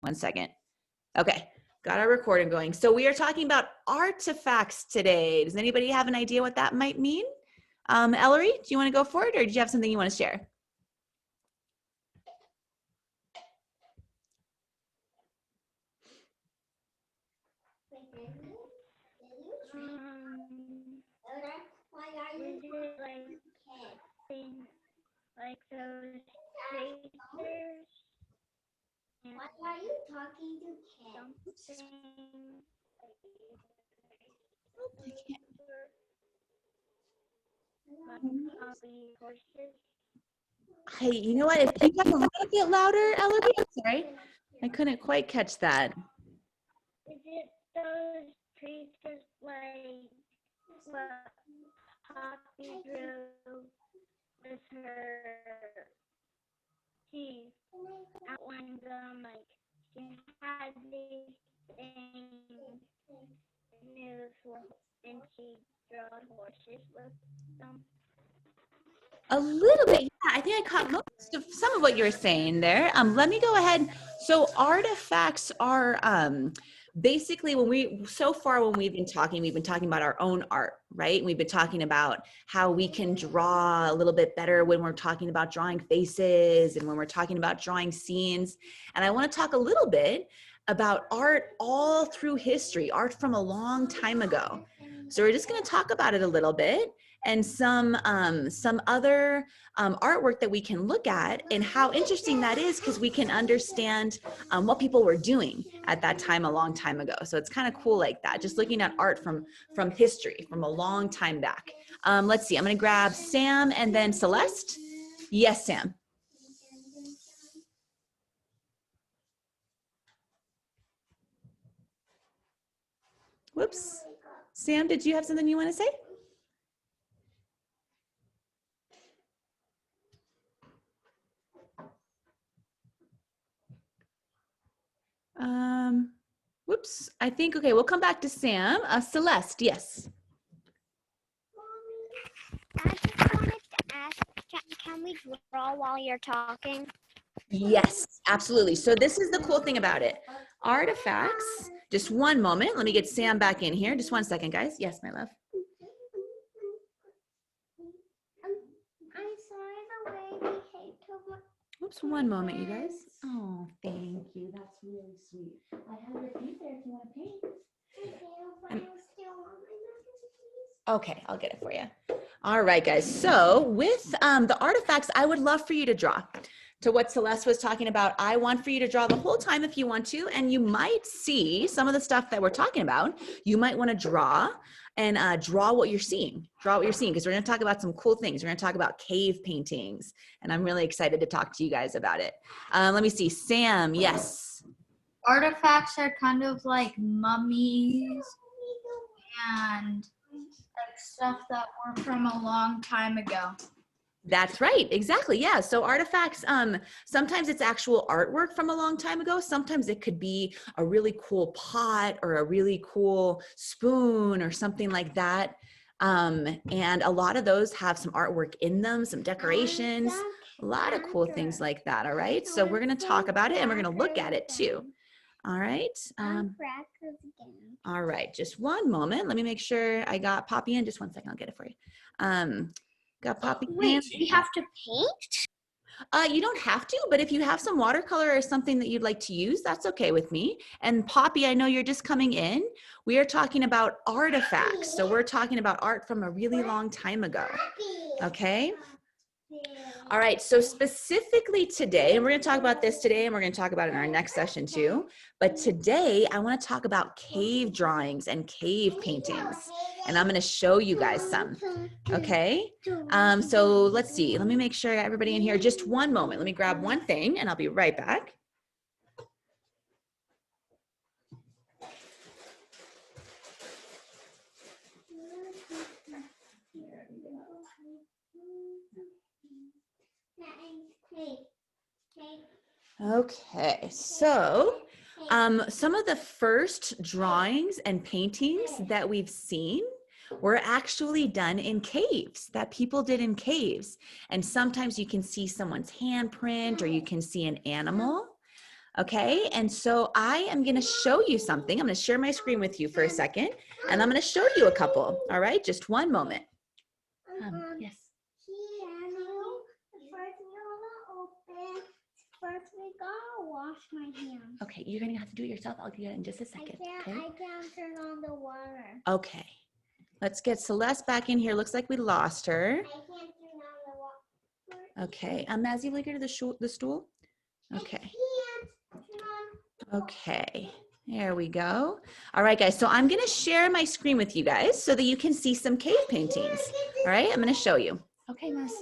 1 second. Okay, got our recording going. So we are talking about artifacts today. Does anybody have an idea what that might mean? Ellery, do you want to go for it, or do you have something you want to share? Is it like things like those tracers? Why are you talking to kids? I can't. Hey, you know what? If you got a little bit louder, Ellery, sorry, I couldn't quite catch that. Is it those tracers like what Poppy drew with her teeth? Outlined them like she had these things and she draws horses with them. A little bit, yeah. I think I caught most of some of what you were saying there. Let me go ahead. So artifacts are basically when we've been talking about our own art, right? And we've been talking about how we can draw a little bit better when we're talking about drawing faces and when we're talking about drawing scenes. And I want to talk a little bit about art all through history, art from a long time ago. So we're just going to talk about it a little bit and some other artwork that we can look at and how interesting that is because we can understand what people were doing at that time a long time ago. So it's kind of cool like that, just looking at art from history, from a long time back. Let's see, I'm going to grab Sam and then Celeste. Yes, Sam. Whoops. Sam, did you have something you want to say? Whoops, I think, okay, we'll come back to Sam. Celeste, yes. I just wanted to ask, can we draw while you're talking? Yes, absolutely. So this is the cool thing about it. Artifacts, just one moment. Let me get Sam back in here. Just 1 second, guys. Yes, my love. I'm sorry the way we hate to. Oops, one moment, you guys. Oh, thank you. That's really sweet. I have your paint there if you want to paint. Okay, I'll get it for you. All right, guys. So with the artifacts, I would love for you to draw. To what Celeste was talking about, I want for you to draw the whole time if you want to, and you might see some of the stuff that we're talking about. You might want to draw and draw what you're seeing. Draw what you're seeing, because we're going to talk about some cool things. We're going to talk about cave paintings, and I'm really excited to talk to you guys about it. Let me see. Sam, yes. Artifacts are kind of like mummies and like stuff that were from a long time ago. That's right, exactly, yeah. So artifacts, sometimes it's actual artwork from a long time ago. Sometimes it could be a really cool pot or a really cool spoon or something like that. And a lot of those have some artwork in them, some decorations, a lot of cool things like that, all right? So we're gonna talk about it and we're gonna look at it too. All right. All right, just one moment. Let me make sure I got Poppy in. Just 1 second, I'll get it for you. Got Poppy. Wait, we have to paint? You don't have to, but if you have some watercolor or something that you'd like to use, that's okay with me. And Poppy, I know you're just coming in. We are talking about artifacts. So we're talking about art from a really long time ago. Okay. All right, so specifically today, and we're going to talk about this today, and we're going to talk about it in our next session too. But today, I want to talk about cave drawings and cave paintings, and I'm going to show you guys some. Okay, so let's see. Let me make sure I got everybody in here. Just one moment. Let me grab one thing, and I'll be right back. Okay, so some of the first drawings and paintings that we've seen were actually done in caves, that people did in caves. And sometimes you can see someone's handprint or you can see an animal. Okay, and so I am gonna show you something. I'm gonna share my screen with you for a second, and I'm gonna show you a couple. All right, just one moment. Yes. First we gotta wash my hands. Okay, you're gonna have to do it yourself. I'll do it in just a second. Okay. I can't turn on the water. Okay. Let's get Celeste back in here. Looks like we lost her. I can't turn on the water. Okay. Mazzy, will you go to the stool? Okay. Okay. There we go. All right, guys. So I'm going to share my screen with you guys so that you can see some cave paintings. All right. I'm going to show you. Okay, Miss.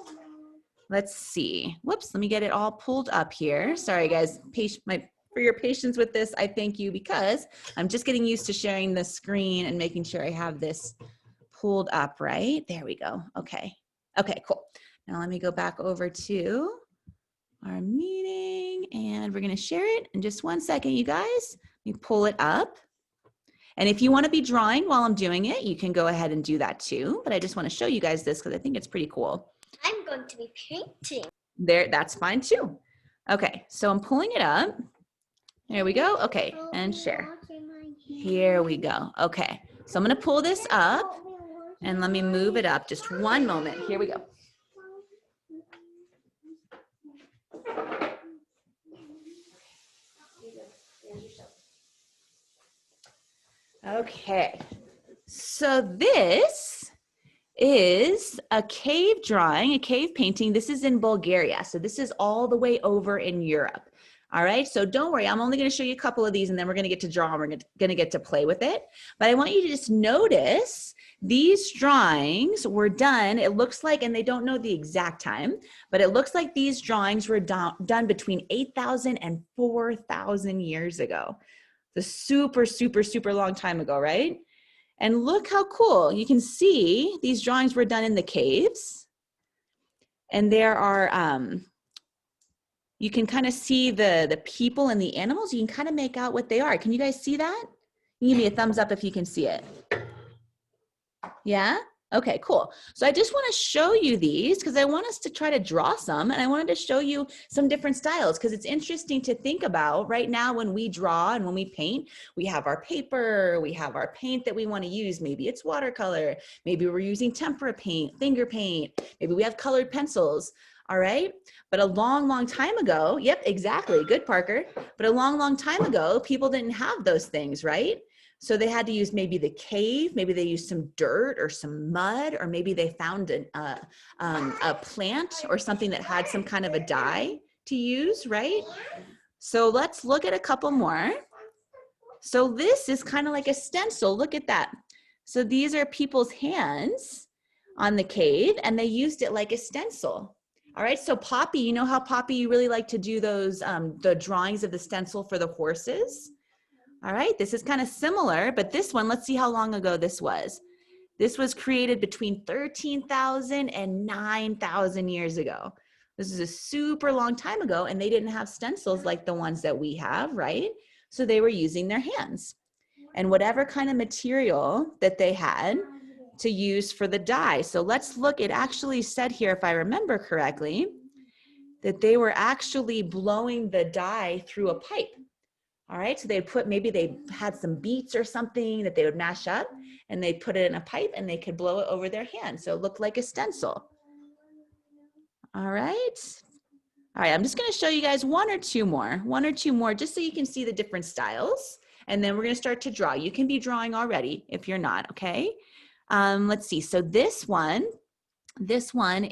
Let's see. Whoops. Let me get it all pulled up here. Sorry, guys. For your patience with this, I thank you because I'm just getting used to sharing the screen and making sure I have this pulled up right. There we go. Okay. Okay, cool. Now let me go back over to our meeting and we're going to share it in just 1 second, you guys. Let me pull it up. And if you want to be drawing while I'm doing it, you can go ahead and do that too. But I just want to show you guys this because I think it's pretty cool. I'm going to be painting. There, that's fine too. Okay, so I'm pulling it up. There we go. Okay, and share. Here we go. Okay, so I'm going to pull this up and let me move it up just 1 moment. Here we go. Okay, so this is a cave drawing, a cave painting. This is in Bulgaria. So this is all the way over in Europe. All right, so don't worry. I'm only going to show you a couple of these and then we're going to get to draw and we're going to get to play with it. But I want you to just notice these drawings were done, it looks like, and they don't know the exact time, but it looks like these drawings were done between 8,000 and 4,000 years ago. The super, super, super long time ago, right? And look how cool. You can see these drawings were done in the caves. And there are, you can kind of see the people and the animals. You can kind of make out what they are. Can you guys see that? Give me a thumbs up if you can see it. Yeah? Okay, cool. So I just want to show you these because I want us to try to draw some, and I wanted to show you some different styles because it's interesting to think about. Right now when we draw and when we paint, we have our paper, we have our paint that we want to use. Maybe it's watercolor, maybe we're using tempera paint, finger paint, maybe we have colored pencils. All right. But a long, long time ago, yep, exactly. Good, Parker. But a long, long time ago, people didn't have those things, right? So they had to use maybe the cave, maybe they used some dirt or some mud, or maybe they found a plant or something that had some kind of a dye to use, right? So let's look at a couple more. So this is kind of like a stencil. Look at that. So these are people's hands on the cave, and they used it like a stencil. All right, so Poppy, you know how Poppy, you really like to do those, the drawings of the stencil for the horses? All right, this is kind of similar, but this one, let's see how long ago this was. This was created between 13,000 and 9,000 years ago. This is a super long time ago, and they didn't have stencils like the ones that we have, right? So they were using their hands and whatever kind of material that they had to use for the dye. So let's look, it actually said here, if I remember correctly, that they were actually blowing the dye through a pipe. All right, so maybe they had some beets or something that they would mash up and they'd put it in a pipe and they could blow it over their hand. So it looked like a stencil. All right. All right, I'm just gonna show you guys one or two more, just so you can see the different styles. And then we're gonna start to draw. You can be drawing already if you're not, okay? Let's see, so this one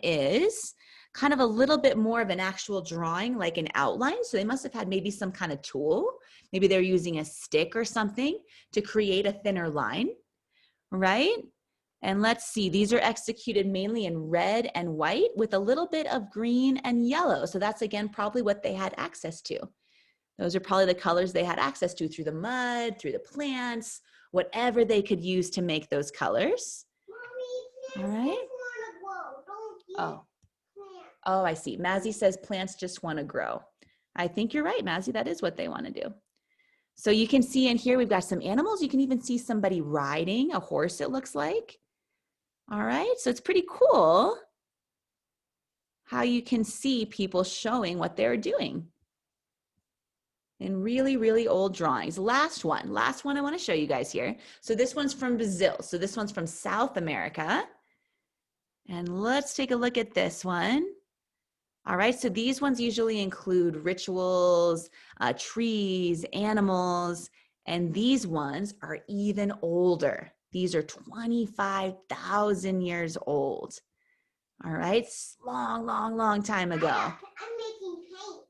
is kind of a little bit more of an actual drawing, like an outline. So they must have had maybe some kind of tool. Maybe they're using a stick or something to create a thinner line, right? And let's see, these are executed mainly in red and white with a little bit of green and yellow. So that's, again, probably what they had access to. Those are probably the colors they had access to through the mud, through the plants, whatever they could use to make those colors. All right. Oh, I see. Mazzy says plants just want to grow. I think you're right, Mazzy. That is what they want to do. So you can see in here, we've got some animals. You can even see somebody riding a horse, it looks like. All right, so it's pretty cool how you can see people showing what they're doing. in really, really old drawings. Last one I want to show you guys here. So this one's from Brazil. So this one's from South America. And let's take a look at this one. All right, so these ones usually include rituals, trees, animals, and these ones are even older. These are 25,000 years old. All right, long, long, long time ago. I'm making paint.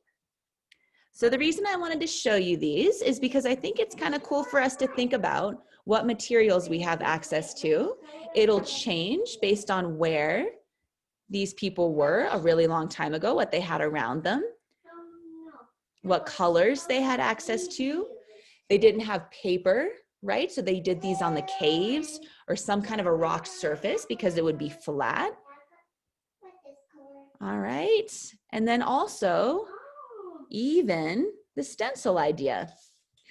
So the reason I wanted to show you these is because I think it's kind of cool for us to think about what materials we have access to. It'll change based on where these people were a really long time ago, what they had around them, what colors they had access to. They didn't have paper, right? So they did these on the caves or some kind of a rock surface because it would be flat. All right. And then also even the stencil idea,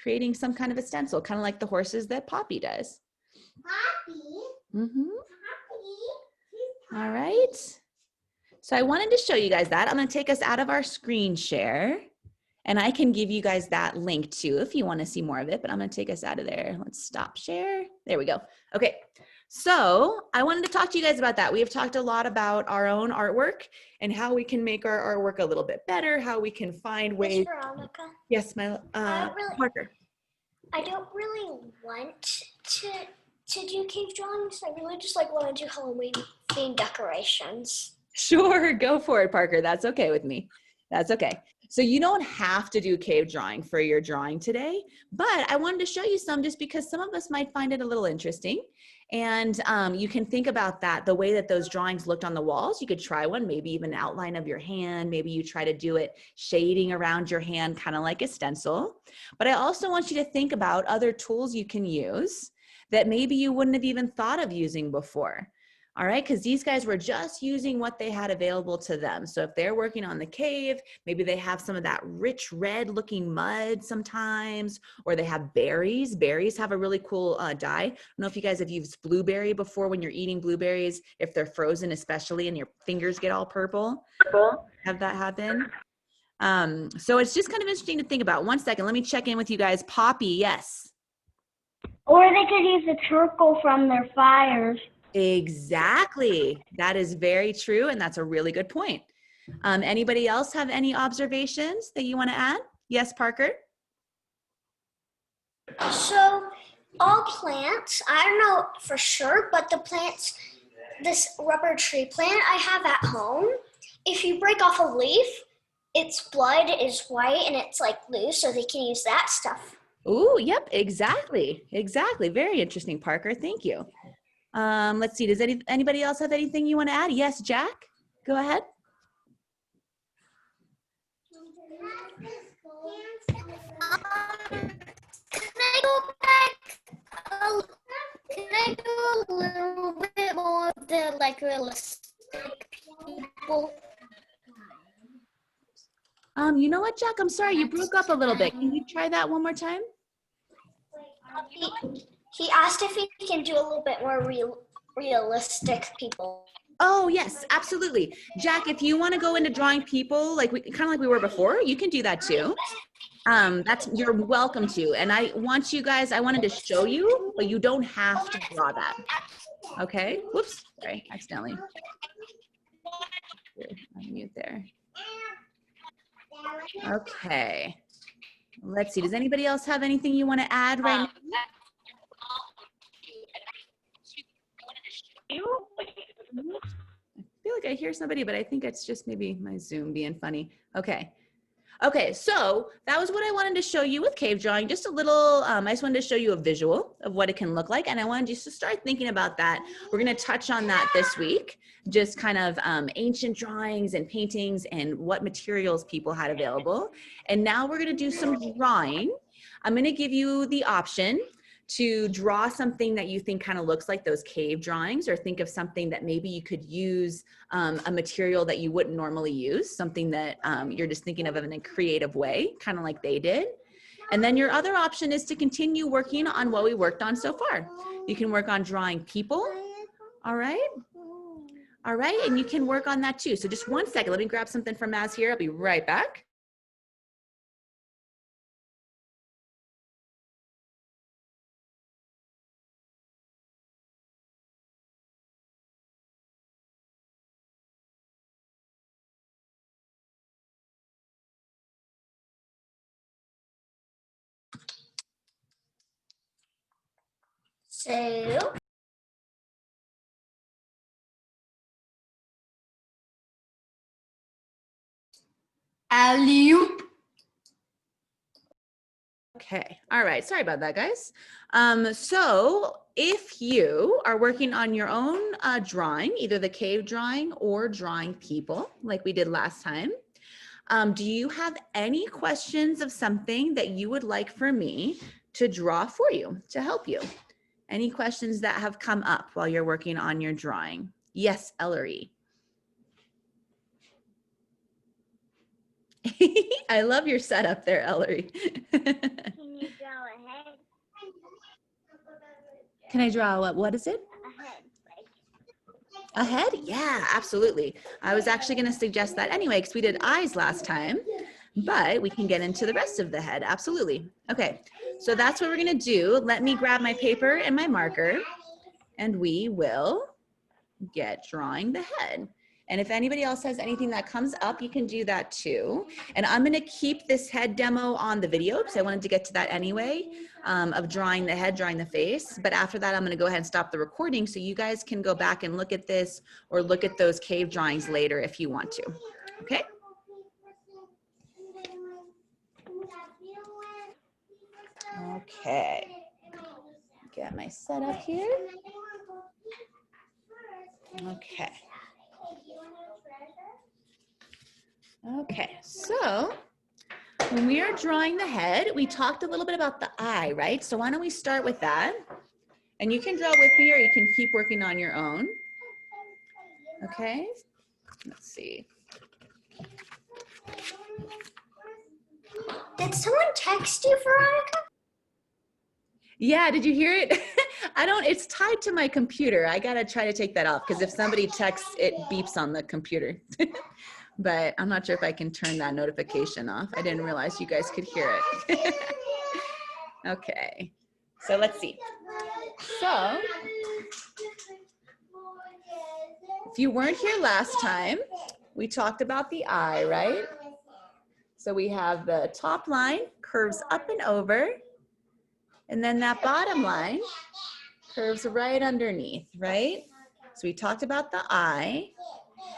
creating some kind of a stencil, kind of like the horses that Poppy does. Poppy? Mm-hmm. Poppy? All right. So I wanted to show you guys that. I'm going to take us out of our screen share, and I can give you guys that link too if you want to see more of it, but I'm going to take us out of there. Let's stop share. There we go. Okay. So I wanted to talk to you guys about that. We have talked a lot about our own artwork and how we can make our artwork a little bit better, how we can find ways. Ms Veronica, Yes, my Parker. I don't really want to do cave drawings. I really just like want to do Halloween themed decorations. Sure, go for it, Parker. That's okay with me. That's okay. So you don't have to do cave drawing for your drawing today, but I wanted to show you some just because some of us might find it a little interesting. And you can think about that, the way that those drawings looked on the walls. You could try one, maybe even an outline of your hand. Maybe you try to do it shading around your hand, kind of like a stencil. But I also want you to think about other tools you can use that maybe you wouldn't have even thought of using before. All right, because these guys were just using what they had available to them. So if they're working on the cave, maybe they have some of that rich red looking mud sometimes, or they have berries. Berries have a really cool dye. I don't know if you guys have used blueberry before when you're eating blueberries, if they're frozen especially and your fingers get all purple. Have that happen? So it's just kind of interesting to think about. 1 second, let me check in with you guys. Poppy, yes. Or they could use the charcoal from their fires. Exactly. That is very true. And that's a really good point. Anybody else have any observations that you want to add? Yes, Parker? So all plants, I don't know for sure, but the plants, this rubber tree plant I have at home, if you break off a leaf, its blood is white and it's like loose, so they can use that stuff. Ooh, yep, exactly. Exactly. Very interesting, Parker. Thank you. Let's see. Does anybody else have anything you want to add? Yes, Jack, go ahead. Can I go back? Can I do a little bit more of the like realistic people? You know what, Jack? I'm sorry, you broke up a little bit. Can you try that one more time? He asked if he can do a little bit more realistic people. Oh, yes, absolutely. Jack, if you want to go into drawing people kind of like we were before, you can do that too. You're welcome to. And I wanted to show you, but you don't have to draw that. Okay. Whoops. Sorry, accidentally. Here, I'll mute there. Okay. Let's see. Does anybody else have anything you want to add right now? I feel like I hear somebody, but I think it's just maybe my Zoom being funny. Okay. Okay, so that was what I wanted to show you with cave drawing. Just a little, I just wanted to show you a visual of what it can look like. And I wanted you to start thinking about that. We're gonna touch on that this week, just kind of ancient drawings and paintings and what materials people had available. And now we're gonna do some drawing. I'm gonna give you the option to draw something that you think kind of looks like those cave drawings, or think of something that maybe you could use a material that you wouldn't normally use, something that you're just thinking of in a creative way, kind of like they did. And then your other option is to continue working on what we worked on so far. You can work on drawing people, all right? All right, and you can work on that too. So just 1 second, let me grab something from Maz here. I'll be right back. So Alley-oop. Okay, all right, sorry about that, guys. So if you are working on your own drawing, either the cave drawing or drawing people, like we did last time, do you have any questions of something that you would like for me to draw for you, to help you? Any questions that have come up while you're working on your drawing? Yes, Ellery. I love your setup there, Ellery. Can you draw a head? Can I draw what is it? A head, like. A head? Yeah, absolutely. I was actually going to suggest that anyway, because we did eyes last time, but we can get into the rest of the head. Absolutely. Okay, so that's what we're going to do. Let me grab my paper and my marker, and we will get drawing the head. And if anybody else has anything that comes up, you can do that too. And I'm going to keep this head demo on the video because I wanted to get to that anyway, of drawing the head, drawing the face. But after that, I'm going to go ahead and stop the recording so you guys can go back and look at this or look at those cave drawings later if you want to. Okay? Okay. Get my setup here. Okay. Okay, so when we are drawing the head, we talked a little bit about the eye, right? So why don't we start with that? And you can draw with me or you can keep working on your own. Okay, let's see. did someone text you, Veronica? Yeah, did you hear it? It's tied to my computer. I gotta try to take that off because if somebody texts, it beeps on the computer. But I'm not sure if I can turn that notification off. I didn't realize you guys could hear it. Okay, so let's see. So if you weren't here last time, we talked about the eye, right? So we have the top line curves up and over, and then that bottom line curves right underneath, right? So we talked about the eye.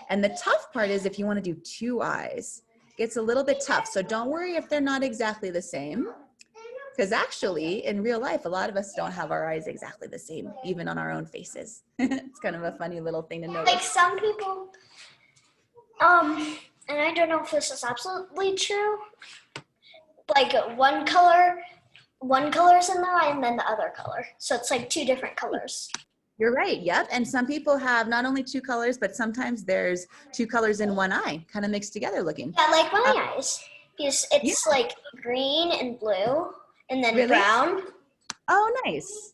And the tough part is if you want to do two eyes, it gets a little bit tough. So don't worry if they're not exactly the same. Because actually, in real life, a lot of us don't have our eyes exactly the same, even on our own faces. It's kind of a funny little thing to notice. Like some people, and I don't know if this is absolutely true, like one color's in the eye and then the other color. So it's like two different colors. You're right, yep. And some people have not only two colors, but sometimes there's two colors in one eye, kind of mixed together looking. Yeah, like my eyes. Because it's like green and blue and then brown. Oh, nice.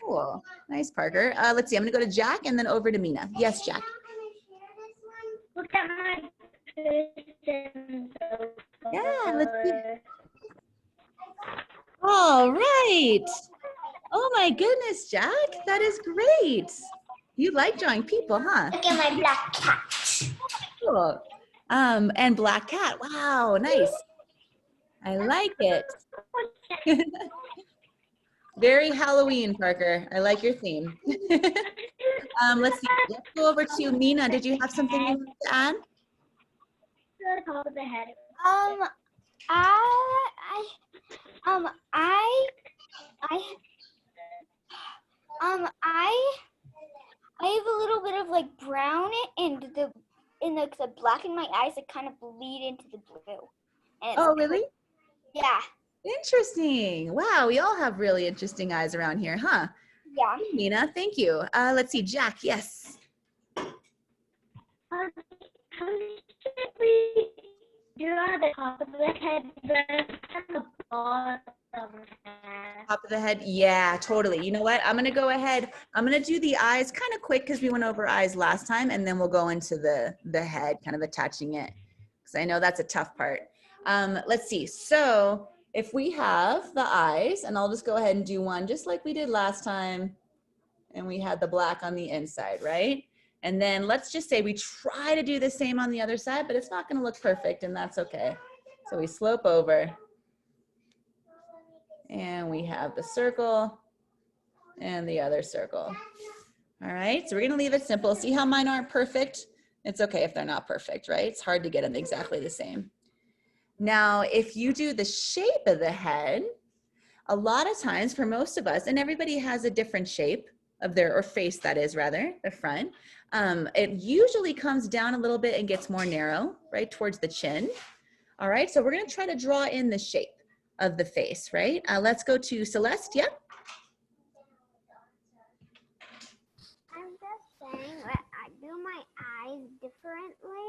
Cool. Nice, Parker. Let's see, I'm gonna go to Jack and then over to Mina. Yes, Jack. Look at my person so far. Yeah, let's see. All right. Oh my goodness, Jack, that is great. You like drawing people, huh? Look at my black cat. Cool. And black cat. Wow, nice. I like it. Very Halloween, Parker. I like your theme. Let's see. Let's go over to Mina. Did you have something you wanted to add? The top of the head. I have a little bit of like brown and the black in my eyes that kind of bleed into the blue. And Oh, really? yeah. Interesting. Wow, we all have really interesting eyes around here, huh? Yeah. Mina, thank you. Let's see, Jack, yes. How should we draw the top of the head versus the bottom head? Top of the head, yeah, totally. You know what? I'm gonna go ahead. I'm gonna do the eyes kind of quick because we went over eyes last time, and then we'll go into the head, kind of attaching it, because I know that's a tough part. Let's see. So if we have the eyes, and I'll just go ahead and do one just like we did last time, and we had the black on the inside, right? And then let's just say we try to do the same on the other side, but it's not gonna look perfect, and that's okay. So we slope over. And we have the circle, and the other circle. All right, so we're gonna leave it simple. See how mine aren't perfect? It's okay if they're not perfect, right? It's hard to get them exactly the same. Now, if you do the shape of the head, a lot of times for most of us, and everybody has a different shape of their, or face that is rather, the front, it usually comes down a little bit and gets more narrow, right, towards the chin. All right, so we're gonna try to draw in the shape of the face, right? Let's go to Celeste, yeah? I'm just saying that I do my eyes differently.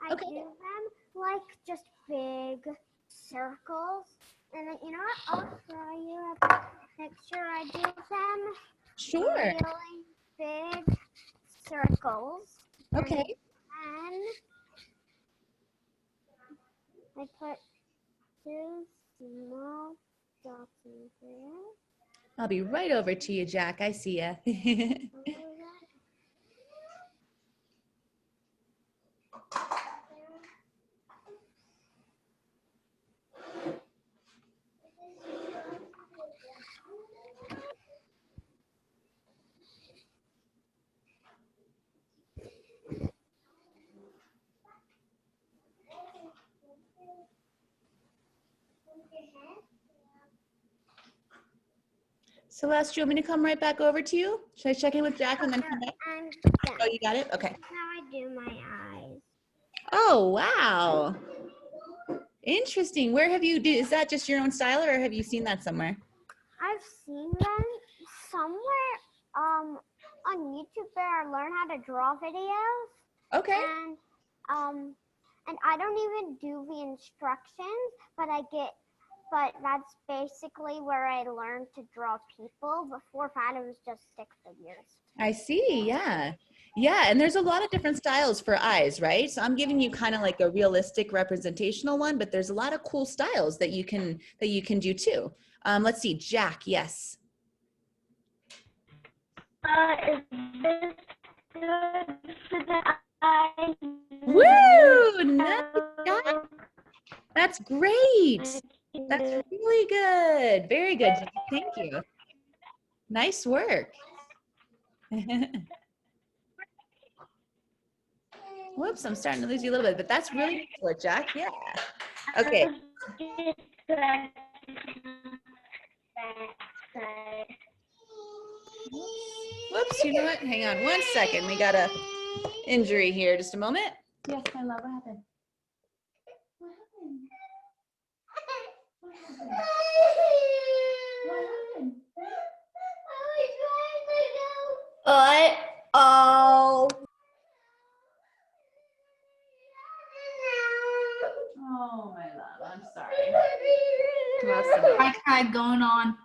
I Okay. do them like just big circles. And then, you know what? I'll show you a picture. I do them Sure. really big circles. Okay. And I put 2 small dots in there. I'll be right over to you, Jack. I see ya. Celeste, do you want me to come right back over to you? Should I check in with Jack and then come back? I'm Oh, done. you got it? Okay. Now I do my eyes. Oh, wow. Interesting. Where have you, is that just your own style or have you seen that somewhere? I've seen them somewhere on YouTube where I learn how to draw videos. Okay. And I don't even do the instructions, but that's basically where I learned to draw people. Before that, it was just stick figures. I see. Yeah. Yeah. And there's a lot of different styles for eyes, right? So I'm giving you kind of like a realistic representational one, but there's a lot of cool styles that you can do too. Let's see. Jack. Yes. Is this good for the eyes? Woo! Nice, Jack. That's great. That's really good. Very good, Jack. Thank you. Nice work. Whoops, I'm starting to lose you a little bit, but that's really good, Jack. Yeah. Okay. Whoops, you know what? Hang on 1 second. We got a injury here. Just a moment. Yes, my love. What happened? What happened? What happened? What happened? Oh. Oh, my love. I'm sorry. I tried going on.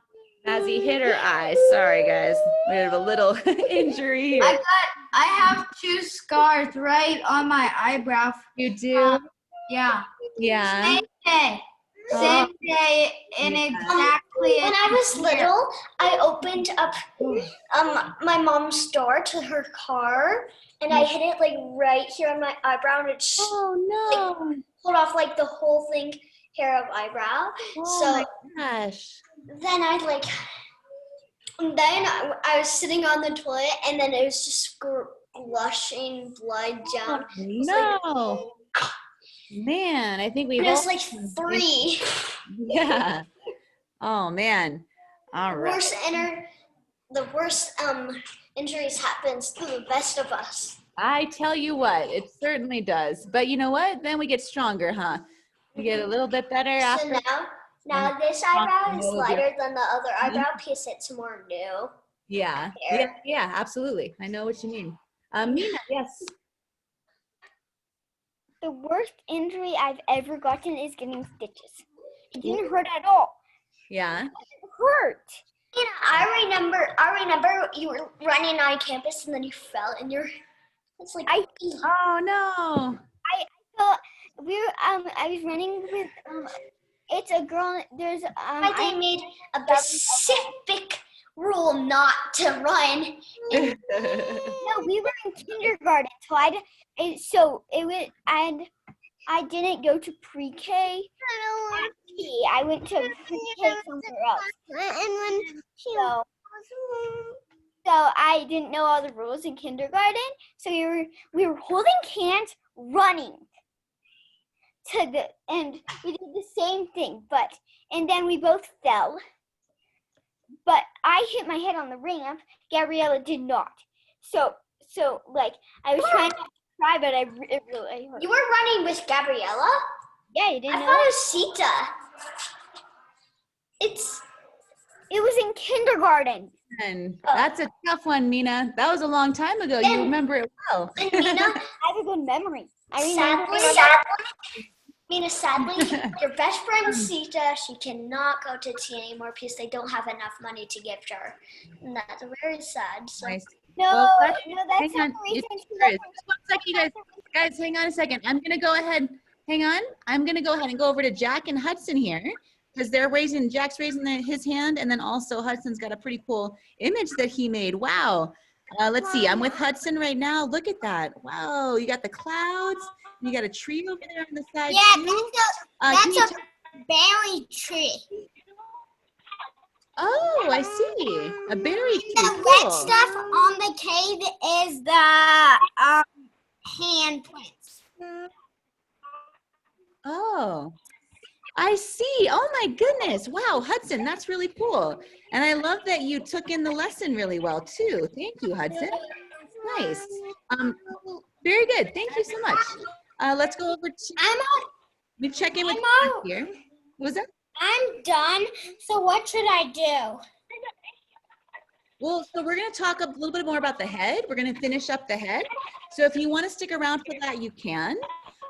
As he hit her eye. Sorry, guys. We have a little injury here. I have 2 scars right on my eyebrow. You do? Yeah. Yeah. Same day. Oh. Same day and exactly. When I was little, I opened up my mom's door to her car, and I hit it like right here on my eyebrow, and it Oh, no. pulled off like the whole thing hair of eyebrow. Oh, So my gosh. then I was sitting on the toilet, and then it was just gushing blood down. No. Man, I think we've And it was all- like 3. Yeah. Oh, man. All right. The worst injuries happens to the best of us. I tell you what, it certainly does. But you know what? Then we get stronger, huh? We get a little bit better So after. now this eyebrow is Oh, lighter than the other eyebrow because it's more new. Yeah. Hair. Yeah, absolutely. I know what you mean. Mina, yes. The worst injury I've ever gotten is getting stitches. It didn't hurt at all. Yeah. It hurt. You know, I remember you were running on campus and then you fell and it's like Oh, no. So I was running with it's a girl. There's they made a specific rule not to run. No, we were in kindergarten, so I didn't go to pre-K. I went to pre-K somewhere else. And when So So I didn't know all the rules in kindergarten. So we were holding hands, running and we did the same thing, and then we both fell. But I hit my head on the ramp. Gabriella did not. So like I was trying not to cry, but it really hurt. You were running with Gabriella? Yeah, you didn't I know. thought it was Sita. It was in kindergarten. And that's a tough one, Mina. That was a long time ago. You remember it well. And Mina, I have a good memory. sadly, your best friend Sita, she cannot go to tea anymore because they don't have enough money to give to her. And that's very sad. So. Nice. No, Well, that's hang not on. the reason. Just one second, you guys, hang on a second. I'm gonna go ahead. Hang on. I'm gonna go ahead and go over to Jack and Hudson here because Jack's raising his hand, and then also Hudson's got a pretty cool image that he made. Wow. Let's see. I'm with Hudson right now. Look at that. Wow. You got the clouds. You got a tree over there on the side. Yeah, too. that's a berry tree. Oh, I see. A berry tree. The Cool. red stuff on the cave is the hand plants. Oh, I see. Oh my goodness. Wow, Hudson, that's really cool. And I love that you took in the lesson really well too. Thank you, Hudson. Nice. Very good. Thank you so much. Let's go over to, we check in with here. What was that? I'm done. So what should I do? Well, so we're going to talk a little bit more about the head. We're going to finish up the head. So if you want to stick around for that, you can.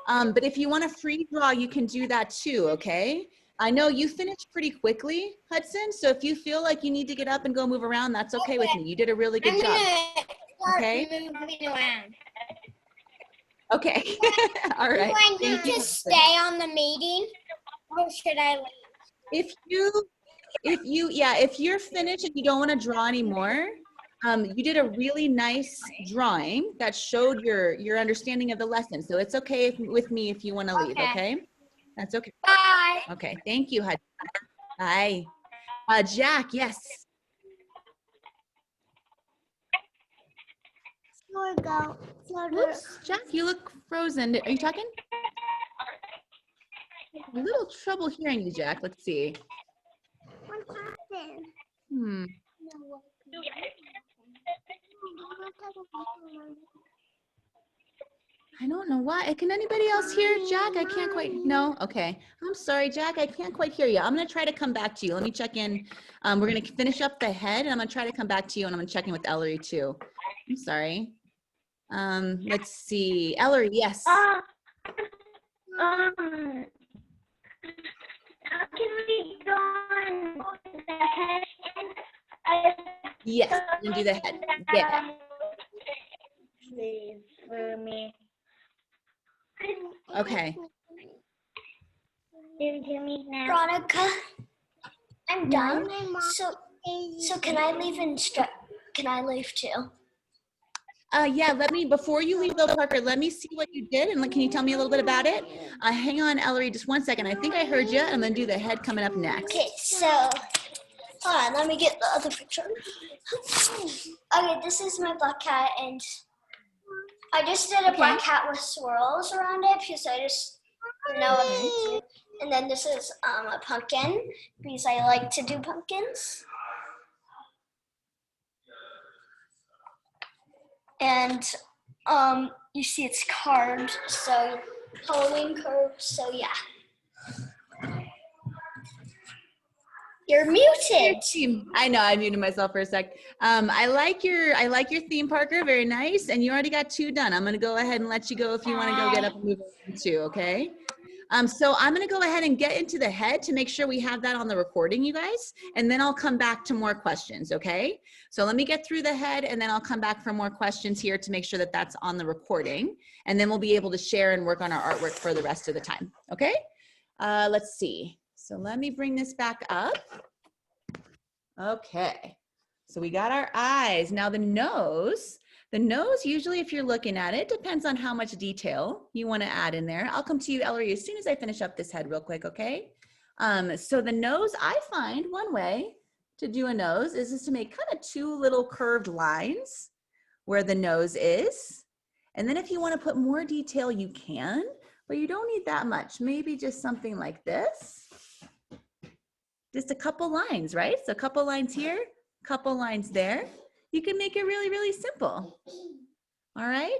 But if you want to free draw, you can do that too, okay? I know you finished pretty quickly, Hudson. So if you feel like you need to get up and go move around, that's okay with me. You did a really good job. Okay? Moving around. Okay. All right. Do I Thank need you, to stay on the meeting, or should I leave? If you're finished and you don't want to draw anymore, you did a really nice drawing that showed your understanding of the lesson. So it's okay with me if you want to leave, okay? That's okay. Bye. Okay, thank you, Hudson. Bye. Jack, yes. Oops, Jack, you look frozen. Are you talking? A little trouble hearing you, Jack. Let's see. What happened? I don't know why. Can anybody else hear Jack? I can't quite. No? Okay. I'm sorry, Jack. I can't quite hear you. I'm going to try to come back to you. Let me check in. We're going to finish up the head, and I'm going to try to come back to you, and I'm going to check in with Ellery, too. I'm sorry. Let's see. Ellery, yes. How can we go on the head? Yes, you can do the head. Yeah. Please, for me. Okay. Give it to me now. Veronica, I'm done. So can I leave can I leave too? Yeah, before you leave though, Parker, let me see what you did, and can you tell me a little bit about it? Hang on, Ellery, just one second. I think I heard you. I'm gonna do the head coming up next. Okay, so hold on, let me get the other picture. Okay, this is my black cat, and I just did a black cat with swirls around it because I just know what to do. And then this is a pumpkin because I like to do pumpkins. And you see it's carved, so Halloween carved, so yeah. You're muted. I know, I muted myself for a sec. I like your theme, Parker. Very nice. And you already got 2 done. I'm gonna go ahead and let you go if you want to go get up and move on 2, okay? So I'm gonna go ahead and get into the head to make sure we have that on the recording, you guys, and then I'll come back to more questions, okay? So let me get through the head, and then I'll come back for more questions here to make sure that that's on the recording, and then we'll be able to share and work on our artwork for the rest of the time, okay? Let's see. So let me bring this back up. Okay, so we got our eyes. Now the nose, usually if you're looking at it, depends on how much detail you want to add in there. I'll come to you, Ellery, as soon as I finish up this head real quick, okay? So the nose, I find one way to do a nose is just to make kind of two little curved lines where the nose is. And then if you want to put more detail, you can, but you don't need that much. Maybe just something like this. Just a couple lines, right? So a couple lines here, couple lines there. You can make it really, really simple. All right?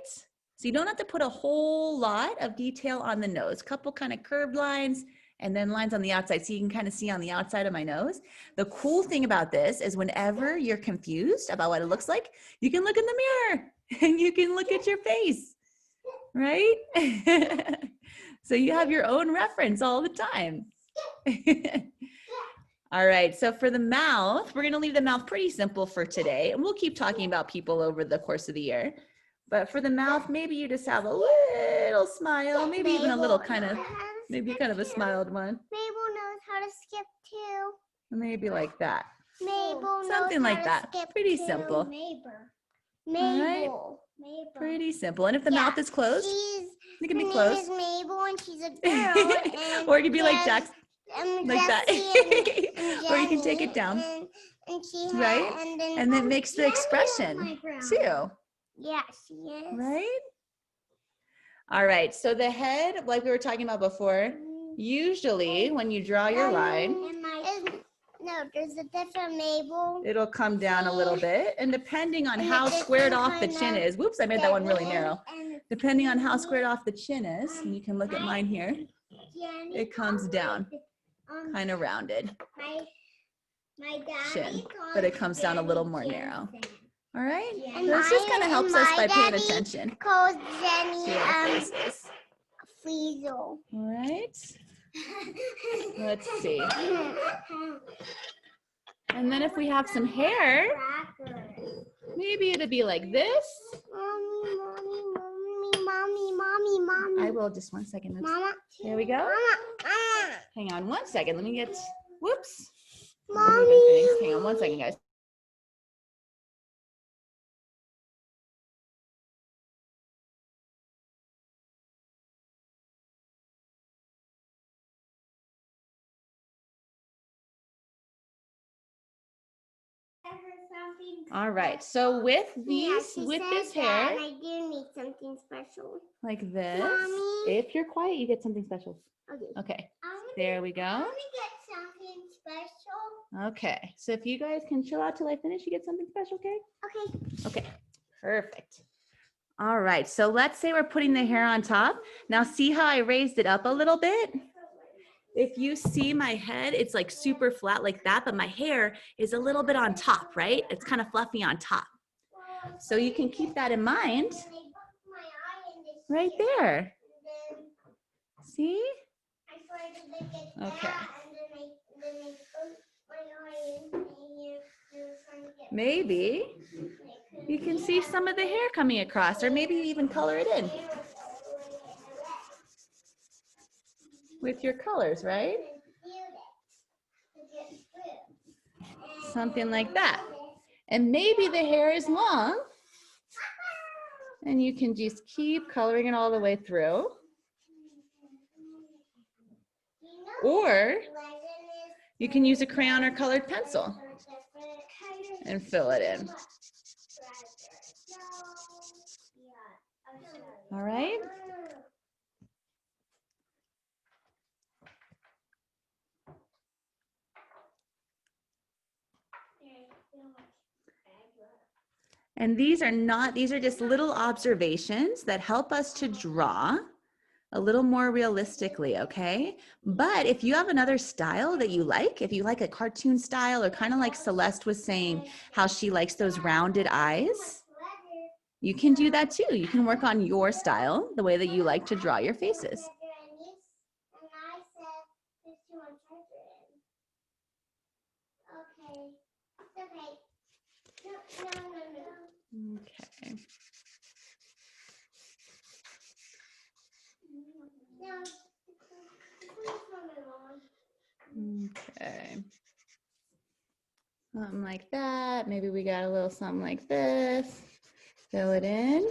So you don't have to put a whole lot of detail on the nose. Couple kind of curved lines and then lines on the outside so you can kind of see on the outside of my nose. The cool thing about this is whenever you're confused about what it looks like, you can look in the mirror and you can look at your face, right? So you have your own reference all the time. All right, so for the mouth, we're gonna leave the mouth pretty simple for today, and we'll keep talking about people over the course of the year. But for the mouth, maybe you just have a little smile, maybe even a little kind of, maybe kind of a smiled one. Mabel knows how to skip too. Maybe like that. Mabel Something knows like how that. to skip Pretty too. simple. Mabel. Pretty simple. And if the mouth is closed, it can be Her closed. name is Mabel and she's a girl. And Or it could be like Jack's, like that. and Or you can take it down, And she right? And it makes the expression too, Yeah, she is. right? All right, so the head, like we were talking about before, usually when you draw your line, No, there's a different Mabel. it'll come down a little bit. And depending on how squared off the chin is, whoops, I made that one really narrow. Depending on how squared off the chin is, and you can look at mine here, it comes down, kind of rounded My chin, but it comes down a little more narrow. All right, And so this just kind of helps us by paying daddy attention calls to Jenny our faces. Friesel. All right, let's see. And then if we have some hair, maybe it'll be like this. Mommy. I will just 1 second. Mama. There we go. Mama. Hang on 1 second. Let me get, whoops. Mommy. Hang on 1 second, guys. All right, so with this hair, I do need something special. like this, Mommy. if you're quiet, you get something special. Okay. Okay, there we I go. want to get something special. Okay, so if you guys can chill out till I finish, you get something special, okay? Okay. Okay, perfect. All right, so let's say we're putting the hair on top. Now see how I raised it up a little bit? If you see my head, it's like super flat like that, but my hair is a little bit on top, right? It's kind of fluffy on top. So you can keep that in mind right there. See? Okay. Maybe you can see some of the hair coming across, or maybe you even color it in with your colors, right? Something like that. And maybe the hair is long and you can just keep coloring it all the way through. Or you can use a crayon or colored pencil and fill it in. All right. And these are just little observations that help us to draw a little more realistically, okay? But if you have another style that you like, if you like a cartoon style, or kind of like Celeste was saying, how she likes those rounded eyes, you can do that too. You can work on your style, the way that you like to draw your faces. Okay. Okay. Something like that. Maybe we got a little something like this. Fill it in.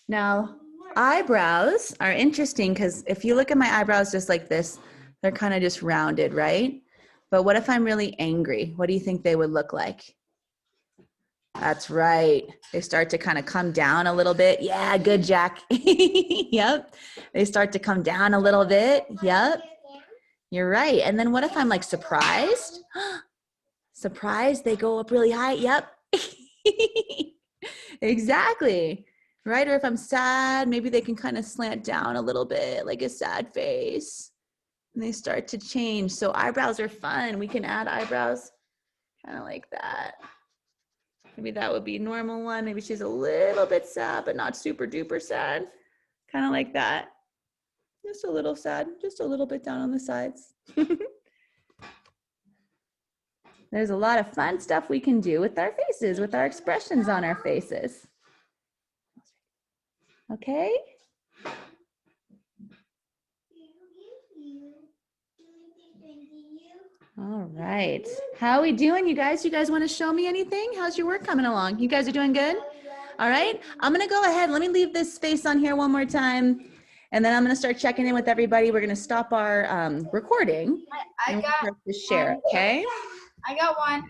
Now, eyebrows are interesting because if you look at my eyebrows just like this, they're kind of just rounded, right? But what if I'm really angry? What do you think they would look like? That's right. They start to kind of come down a little bit. Yeah, good, Jack. Yep. They start to come down a little bit. Yep. You're right. And then what if I'm like surprised? Surprised, they go up really high. Yep. Exactly. Right? Or if I'm sad, maybe they can kind of slant down a little bit, like a sad face. And they start to change. So eyebrows are fun. We can add eyebrows kind of like that. Maybe that would be a normal one. Maybe she's a little bit sad, but not super duper sad. Kind of like that. Just a little sad, just a little bit down on the sides. There's a lot of fun stuff we can do with our faces, with our expressions on our faces. Okay? All right. How are we doing, you guys? You guys want to show me anything? How's your work coming along? You guys are doing good? All right. I'm going to go ahead. Let me leave this space on here one more time. And then I'm going to start checking in with everybody. We're going to stop our recording. I and we'll got start to share, okay? I got one.